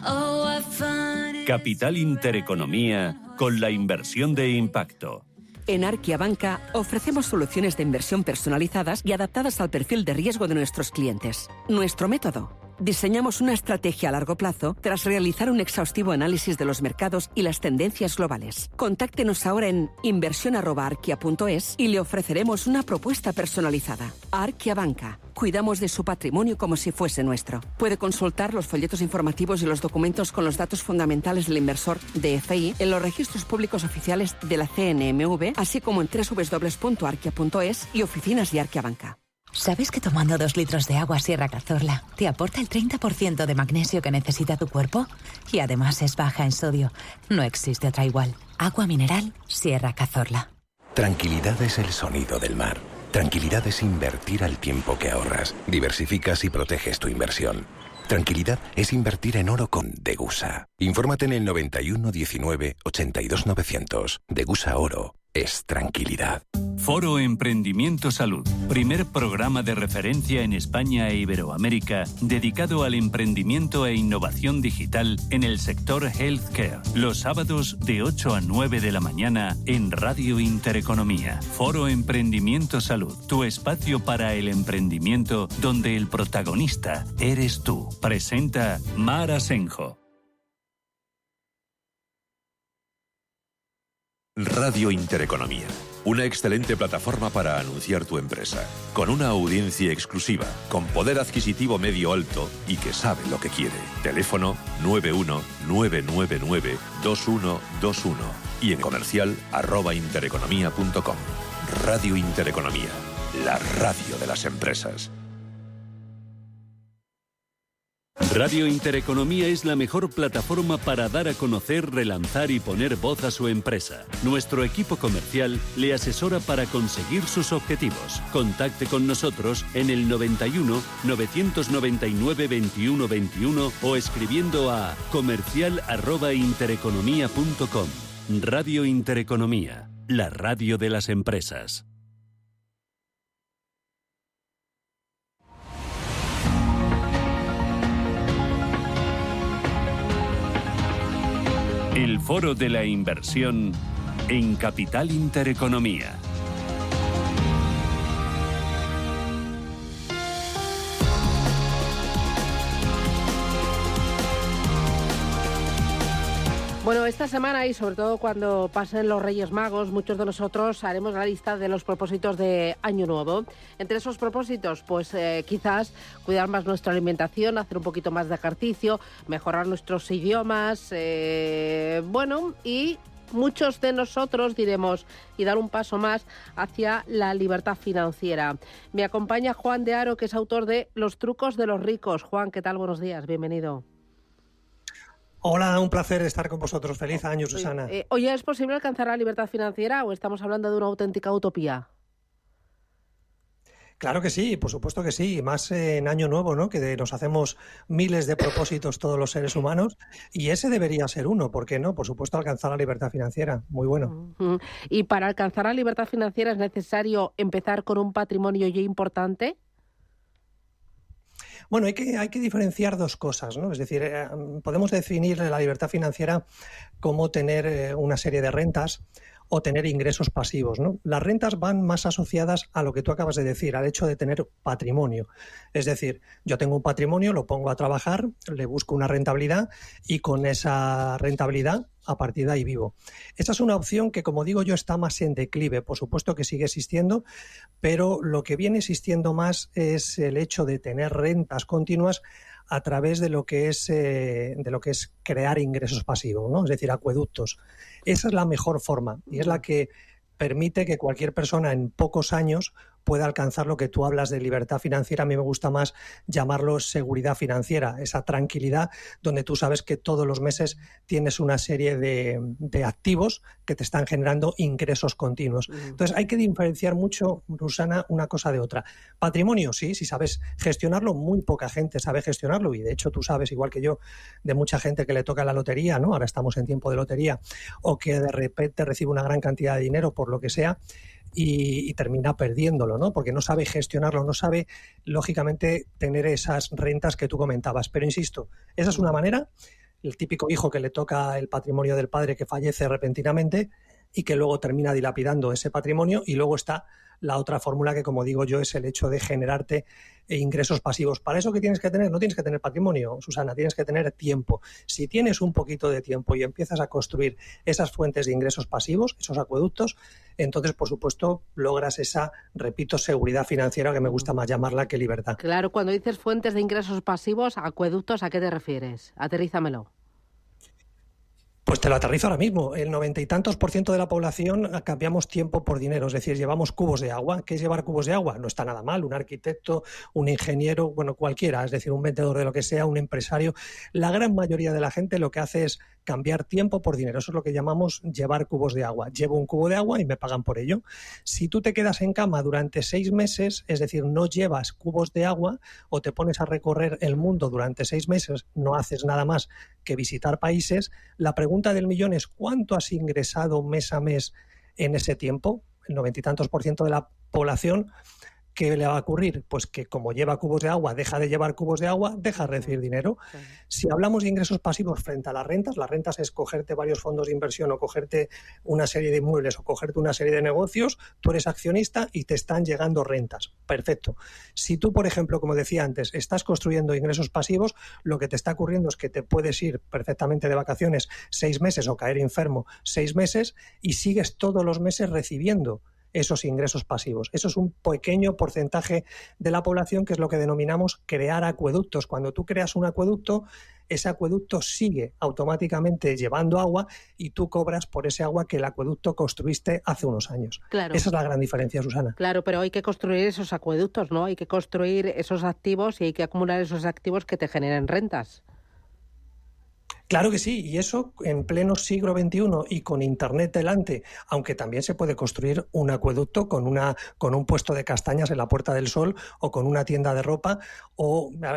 Oh, what fun it Capital Intereconomía con la inversión de impacto. En Arquia Banca ofrecemos soluciones de inversión personalizadas y adaptadas al perfil de riesgo de nuestros clientes. Nuestro método: diseñamos una estrategia a largo plazo tras realizar un exhaustivo análisis de los mercados y las tendencias globales. Contáctenos ahora en inversión@arquia.es y le ofreceremos una propuesta personalizada. Arquia Banca. Cuidamos de su patrimonio como si fuese nuestro. Puede consultar los folletos informativos y los documentos con los datos fundamentales del inversor DFI en los registros públicos oficiales de la CNMV, así como en www.arquia.es y oficinas de Arquia Banca. ¿Sabes que tomando 2 litros de agua Sierra Cazorla te aporta el 30% de magnesio que necesita tu cuerpo? Y además es baja en sodio. No existe otra igual. Agua mineral Sierra Cazorla. Tranquilidad es el sonido del mar. Tranquilidad es invertir al tiempo que ahorras. Diversificas y proteges tu inversión. Tranquilidad es invertir en oro con Degusa. Infórmate en el 91 19 82 900. Degusa Oro es tranquilidad. Foro Emprendimiento Salud, primer programa de referencia en España e Iberoamérica dedicado al emprendimiento e innovación digital en el sector healthcare. Los sábados de 8 a 9 de la mañana en Radio Intereconomía. Foro Emprendimiento Salud, tu espacio para el emprendimiento donde el protagonista eres tú. Presenta Mar Asenjo. Radio Intereconomía, una excelente plataforma para anunciar tu empresa, con una audiencia exclusiva, con poder adquisitivo medio alto y que sabe lo que quiere. Teléfono 919992121 y en comercial @intereconomia.com. Radio Intereconomía, la radio de las empresas. Radio Intereconomía es la mejor plataforma para dar a conocer, relanzar y poner voz a su empresa. Nuestro equipo comercial le asesora para conseguir sus objetivos. Contacte con nosotros en el 91 999 21 21 o escribiendo a comercial@intereconomia.com. Radio Intereconomía, la radio de las empresas. El Foro de la Inversión en Capital Intereconomía. Bueno, esta semana y sobre todo cuando pasen los Reyes Magos, muchos de nosotros haremos la lista de los propósitos de Año Nuevo. Entre esos propósitos, pues quizás cuidar más nuestra alimentación, hacer un poquito más de ejercicio, mejorar nuestros idiomas, y muchos de nosotros diremos y dar un paso más hacia la libertad financiera. Me acompaña Juan de Haro, que es autor de Los trucos de los ricos. Juan, ¿qué tal? Buenos días, bienvenido. Hola, un placer estar con vosotros. Feliz año, Susana. Oye, ¿es posible alcanzar la libertad financiera o estamos hablando de una auténtica utopía? Claro que sí, por supuesto que sí, más en Año Nuevo, ¿no? Que nos hacemos miles de propósitos todos los seres humanos y ese debería ser uno, ¿por qué no? Por supuesto, alcanzar la libertad financiera, muy bueno. ¿Y para alcanzar la libertad financiera es necesario empezar con un patrimonio ya importante? Bueno, hay que diferenciar dos cosas, ¿no? Es decir, podemos definir la libertad financiera como tener una serie de rentas o tener ingresos pasivos, ¿no? Las rentas van más asociadas a lo que tú acabas de decir, al hecho de tener patrimonio. Es decir, yo tengo un patrimonio, lo pongo a trabajar, le busco una rentabilidad y con esa rentabilidad a partir de ahí vivo. Esa es una opción que, como digo yo, está más en declive. Por supuesto que sigue existiendo, pero lo que viene existiendo más es el hecho de tener rentas continuas a través de lo que es crear ingresos pasivos, ¿no? Es decir, acueductos. Esa es la mejor forma y es la que permite que cualquier persona en pocos años pueda alcanzar lo que tú hablas de libertad financiera. A mí me gusta más llamarlo seguridad financiera, esa tranquilidad donde tú sabes que todos los meses tienes una serie de activos que te están generando ingresos continuos. Entonces hay que diferenciar mucho, Susana, una cosa de otra. Patrimonio, sí, si sabes gestionarlo, muy poca gente sabe gestionarlo, y de hecho tú sabes, igual que yo, de mucha gente que le toca la lotería, ¿no? Ahora estamos en tiempo de lotería, o que de repente recibe una gran cantidad de dinero por lo que sea y termina perdiéndolo, ¿no? Porque no sabe gestionarlo, no sabe, lógicamente, tener esas rentas que tú comentabas. Pero insisto, esa es una manera, el típico hijo que le toca el patrimonio del padre que fallece repentinamente y que luego termina dilapidando ese patrimonio, y luego está la otra fórmula que, como digo yo, es el hecho de generarte ingresos pasivos. ¿Para eso qué tienes que tener? No tienes que tener patrimonio, Susana, tienes que tener tiempo. Si tienes un poquito de tiempo y empiezas a construir esas fuentes de ingresos pasivos, esos acueductos, entonces, por supuesto, logras esa, repito, seguridad financiera, que me gusta más llamarla que libertad. Claro, cuando dices fuentes de ingresos pasivos, acueductos, ¿a qué te refieres? Aterrízamelo. Pues te lo aterrizo ahora mismo. El 90 y tantos % de la población cambiamos tiempo por dinero, es decir, llevamos cubos de agua. ¿Qué es llevar cubos de agua? No está nada mal. Un arquitecto, un ingeniero, bueno, cualquiera, es decir, un vendedor de lo que sea, un empresario. La gran mayoría de la gente lo que hace es cambiar tiempo por dinero. Eso es lo que llamamos llevar cubos de agua. Llevo un cubo de agua y me pagan por ello. Si tú te quedas en cama durante 6 meses, es decir, no llevas cubos de agua o te pones a recorrer el mundo durante 6 meses, no haces nada más que visitar países, la pregunta del millón es ¿cuánto has ingresado mes a mes en ese tiempo? El 90 y tantos % de la población, ¿qué le va a ocurrir? Pues que como lleva cubos de agua, deja de llevar cubos de agua, deja de recibir dinero. Si hablamos de ingresos pasivos frente a las rentas es cogerte varios fondos de inversión o cogerte una serie de inmuebles o cogerte una serie de negocios, tú eres accionista y te están llegando rentas. Perfecto. Si tú, por ejemplo, como decía antes, estás construyendo ingresos pasivos, lo que te está ocurriendo es que te puedes ir perfectamente de vacaciones 6 meses o caer enfermo 6 meses y sigues todos los meses recibiendo esos ingresos pasivos. Eso es un pequeño porcentaje de la población, que es lo que denominamos crear acueductos. Cuando tú creas un acueducto, ese acueducto sigue automáticamente llevando agua y tú cobras por ese agua que el acueducto construiste hace unos años. Claro. Esa es la gran diferencia, Susana. Claro, pero hay que construir esos acueductos, ¿no? Hay que construir esos activos y hay que acumular esos activos que te generen rentas. Claro que sí, y eso en pleno siglo XXI y con Internet delante, aunque también se puede construir un acueducto con un puesto de castañas en la Puerta del Sol o con una tienda de ropa,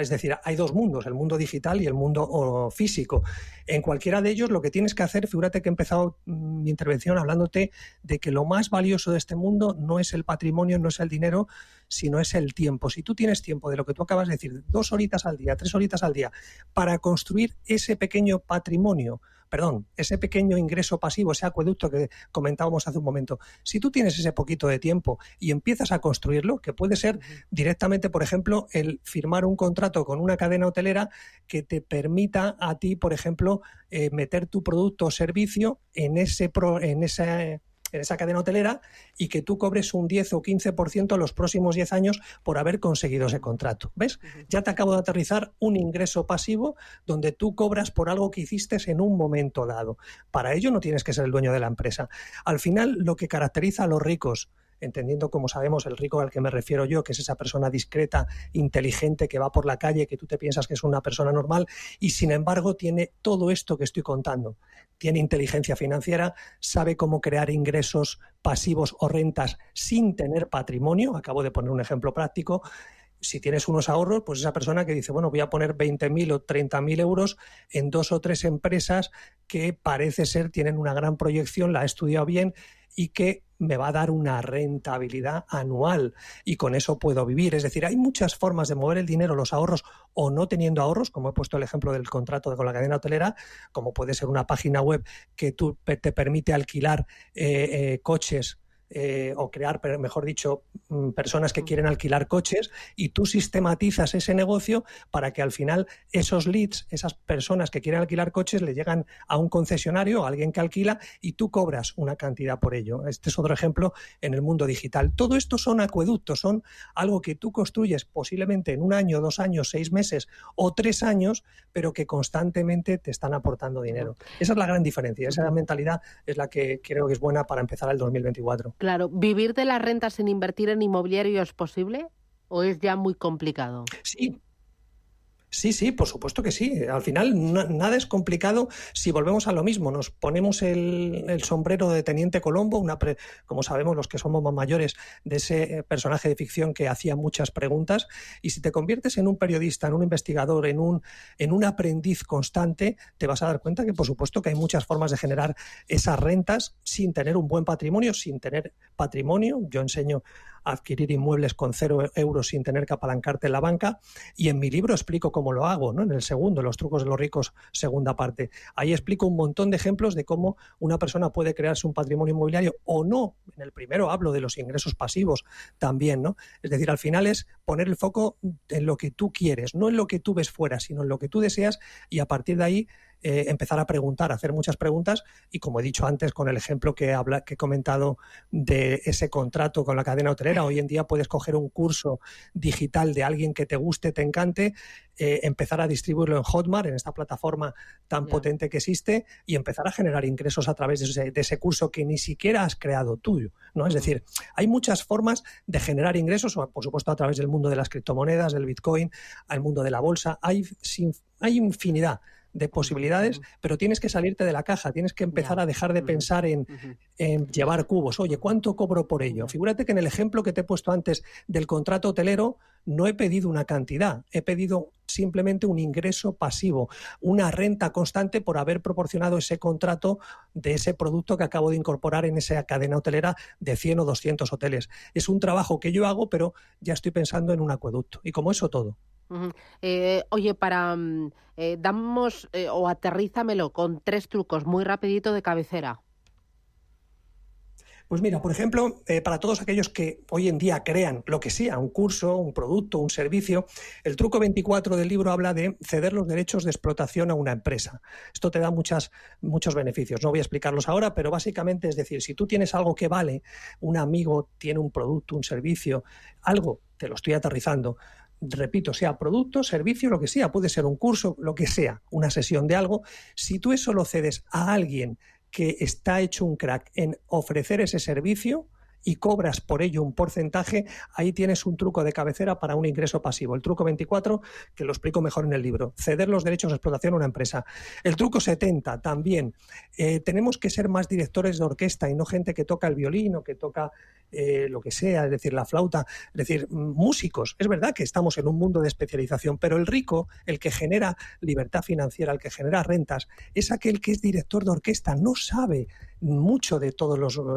es decir, hay dos mundos, el mundo digital y el mundo físico. En cualquiera de ellos lo que tienes que hacer, fíjate que he empezado mi intervención hablándote de que lo más valioso de este mundo no es el patrimonio, no es el dinero, sino es el tiempo. Si tú tienes tiempo de lo que tú acabas de decir, 2 horitas al día, 3 horitas al día, para construir ese pequeño patrimonio, ese pequeño ingreso pasivo, ese acueducto que comentábamos hace un momento, si tú tienes ese poquito de tiempo y empiezas a construirlo, que puede ser directamente, por ejemplo, el firmar un contrato con una cadena hotelera que te permita a ti, por ejemplo, meter tu producto o servicio en esa cadena hotelera y que tú cobres un 10 o 15% los próximos 10 años por haber conseguido ese contrato. ¿Ves? Ya te acabo de aterrizar un ingreso pasivo donde tú cobras por algo que hiciste en un momento dado. Para ello no tienes que ser el dueño de la empresa. Al final, lo que caracteriza a los ricos, entendiendo, como sabemos, el rico al que me refiero yo, que es esa persona discreta, inteligente, que va por la calle, que tú te piensas que es una persona normal y sin embargo tiene todo esto que estoy contando. Tiene inteligencia financiera, sabe cómo crear ingresos pasivos o rentas sin tener patrimonio. Acabo de poner un ejemplo práctico. Si tienes unos ahorros, pues esa persona que dice, bueno, voy a poner 20.000 o 30.000 euros en 2 o 3 empresas que parece ser tienen una gran proyección, la he estudiado bien y que me va a dar una rentabilidad anual y con eso puedo vivir. Es decir, hay muchas formas de mover el dinero, los ahorros, o no teniendo ahorros, como he puesto el ejemplo del contrato con la cadena hotelera, como puede ser una página web que te permite alquilar coches, o crear, mejor dicho, personas que quieren alquilar coches, y tú sistematizas ese negocio para que al final esos leads, esas personas que quieren alquilar coches, le llegan a un concesionario, a alguien que alquila, y tú cobras una cantidad por ello. Este es otro ejemplo en el mundo digital. Todo esto son acueductos, son algo que tú construyes posiblemente en 1 año, 2 años, 6 meses o 3 años, pero que constantemente te están aportando dinero. Esa es la gran diferencia. Esa mentalidad es la que creo que es buena para empezar el 2024. Claro, ¿vivir de las rentas sin invertir en inmobiliario es posible o es ya muy complicado? Sí. Sí, por supuesto que sí. Al final nada es complicado si volvemos a lo mismo. Nos ponemos el sombrero de Teniente Colombo, como sabemos los que somos más mayores, de ese personaje de ficción que hacía muchas preguntas, y si te conviertes en un periodista, en un investigador, en un aprendiz constante, te vas a dar cuenta que por supuesto que hay muchas formas de generar esas rentas sin tener un buen patrimonio, sin tener patrimonio. Yo enseño a adquirir inmuebles con 0 euros sin tener que apalancarte en la banca, y en mi libro explico cómo lo hago, ¿no? En el segundo, Los trucos de los ricos, segunda parte. Ahí explico un montón de ejemplos de cómo una persona puede crearse un patrimonio inmobiliario o no. En el primero hablo de los ingresos pasivos también, ¿no? Es decir, al final es poner el foco en lo que tú quieres, no en lo que tú ves fuera, sino en lo que tú deseas, y a partir de ahí empezar a preguntar, a hacer muchas preguntas, y como he dicho antes con el ejemplo que he comentado de ese contrato con la cadena hotelera, hoy en día puedes coger un curso digital de alguien que te guste, te encante, empezar a distribuirlo en Hotmart, en esta plataforma tan potente que existe, y empezar a generar ingresos a través de ese curso que ni siquiera has creado tú, ¿no? Es decir, hay muchas formas de generar ingresos, por supuesto a través del mundo de las criptomonedas, del Bitcoin, al mundo de la bolsa, hay infinidad de posibilidades, pero tienes que salirte de la caja, tienes que empezar a dejar de pensar en llevar cubos. Oye, ¿cuánto cobro por ello? Figúrate que en el ejemplo que te he puesto antes del contrato hotelero no he pedido una cantidad, he pedido simplemente un ingreso pasivo, una renta constante por haber proporcionado ese contrato de ese producto que acabo de incorporar en esa cadena hotelera de 100 o 200 hoteles. Es un trabajo que yo hago, pero ya estoy pensando en un acueducto. Y como eso todo. Oye, damos o aterrízamelo con 3 trucos muy rapidito de cabecera. Pues mira, por ejemplo, para todos aquellos que hoy en día crean lo que sea, un curso, un producto, un servicio, el truco 24 del libro habla de ceder los derechos de explotación a una empresa. Esto te da muchos beneficios. No voy a explicarlos ahora, pero básicamente es decir, si tú tienes algo que vale, un amigo tiene un producto, un servicio, algo, te lo estoy aterrizando, repito, sea producto, servicio, lo que sea, puede ser un curso, lo que sea, una sesión de algo, si tú eso lo cedes a alguien que está hecho un crack en ofrecer ese servicio y cobras por ello un porcentaje, ahí tienes un truco de cabecera para un ingreso pasivo. El truco 24, que lo explico mejor en el libro, ceder los derechos de explotación a una empresa. El truco 70 también, tenemos que ser más directores de orquesta y no gente que toca el violín o que toca lo que sea, es decir, la flauta, es decir, músicos. Es verdad que estamos en un mundo de especialización, pero el rico, el que genera libertad financiera, el que genera rentas, es aquel que es director de orquesta, no sabe mucho de todos los lo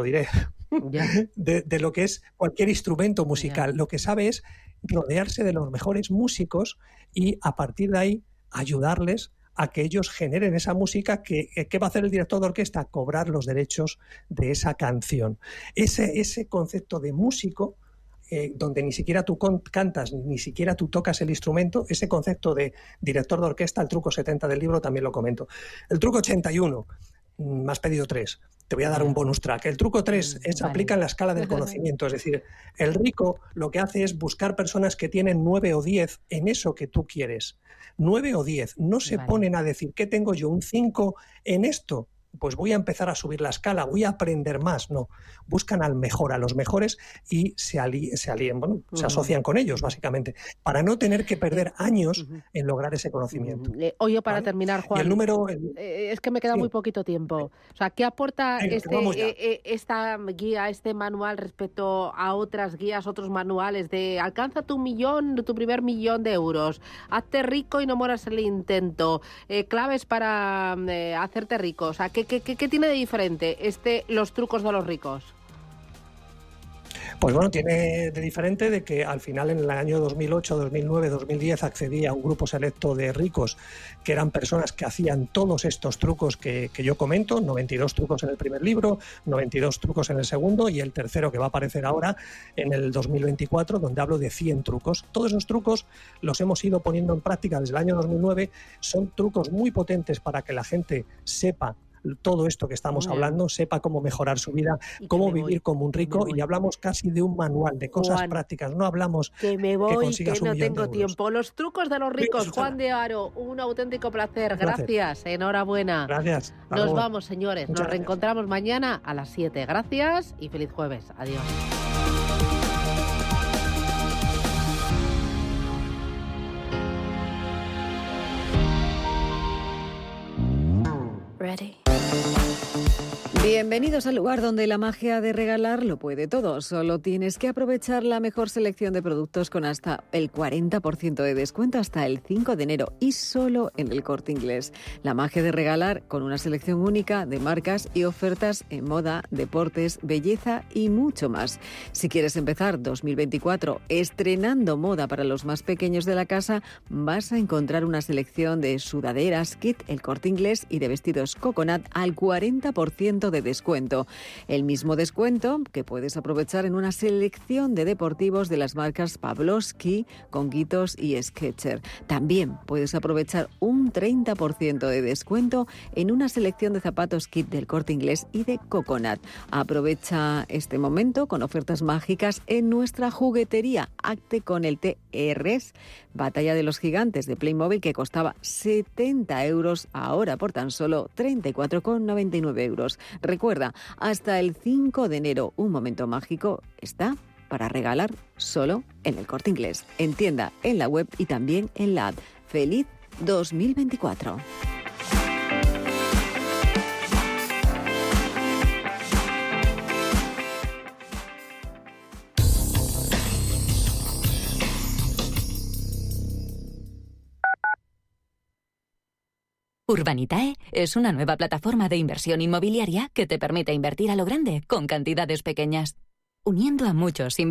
diré, de lo que es cualquier instrumento musical. Lo que sabe es rodearse de los mejores músicos y a partir de ahí ayudarles a que ellos generen esa música. ¿Qué va a hacer el director de orquesta? Cobrar los derechos de esa canción. Ese concepto de músico, donde ni siquiera tú cantas, ni siquiera tú tocas el instrumento, ese concepto de director de orquesta, el truco 70 del libro también lo comento. El truco 81, me has pedido 3. Te voy a dar un bonus track. El truco 3 aplica en la escala del conocimiento. Es decir, el rico lo que hace es buscar personas que tienen 9 o 10 en eso que tú quieres. 9 o 10. No se ponen a decir, ¿qué tengo yo? ¿Un 5 en esto? Pues voy a empezar a subir la escala, voy a aprender más. No, buscan al mejor, a los mejores y se asocian con ellos, básicamente, para no tener que perder años en lograr ese conocimiento. Oye, para terminar, Juan, y el número, es que me queda muy poquito tiempo. O sea, ¿qué aporta esta guía, este manual respecto a otras guías, otros manuales de alcanza tu primer millón de euros, hazte rico y no mueras en el intento, claves para hacerte rico? O sea, ¿Qué tiene de diferente los trucos de los ricos? Pues bueno, tiene de diferente de que al final en el año 2008, 2009, 2010 accedí a un grupo selecto de ricos que eran personas que hacían todos estos trucos que yo comento, 92 trucos en el primer libro, 92 trucos en el segundo y el tercero que va a aparecer ahora en el 2024, donde hablo de 100 trucos. Todos esos trucos los hemos ido poniendo en práctica desde el año 2009, son trucos muy potentes para que la gente sepa todo esto que estamos hablando, sepa cómo mejorar su vida, cómo vivir como un rico, y hablamos casi de un manual, de cosas Juan, prácticas. No hablamos que me voy, consigas que no 1 millón tengo de euros. tiempo. Los trucos de los ricos, Juan de Haro, un auténtico placer. Gracias, enhorabuena. Gracias. Nos vamos, señores. Muchas Nos reencontramos mañana a las 7. Gracias y feliz jueves. Adiós. Ready. Bienvenidos al lugar donde la magia de regalar lo puede todo. Solo tienes que aprovechar la mejor selección de productos con hasta el 40% de descuento hasta el 5 de enero y solo en El Corte Inglés. La magia de regalar con una selección única de marcas y ofertas en moda, deportes, belleza y mucho más. Si quieres empezar 2024 estrenando moda para los más pequeños de la casa, vas a encontrar una selección de sudaderas, kit El Corte Inglés y de vestidos Coconut al 40% de descuento. El mismo descuento que puedes aprovechar en una selección de deportivos de las marcas Pavlovsky, Conguitos y Skechers. También puedes aprovechar un 30% de descuento en una selección de zapatos kit del Corte Inglés y de Coconut. Aprovecha este momento con ofertas mágicas en nuestra juguetería. Acte con el TRS, Batalla de los Gigantes de Playmobil, que costaba 70 euros, ahora por tan solo 34,99 euros. Recuerda, hasta el 5 de enero, un momento mágico está para regalar solo en El Corte Inglés, en tienda, en la web y también en la app. ¡Feliz 2024! Urbanitae es una nueva plataforma de inversión inmobiliaria que te permite invertir a lo grande con cantidades pequeñas, uniendo a muchos inversores.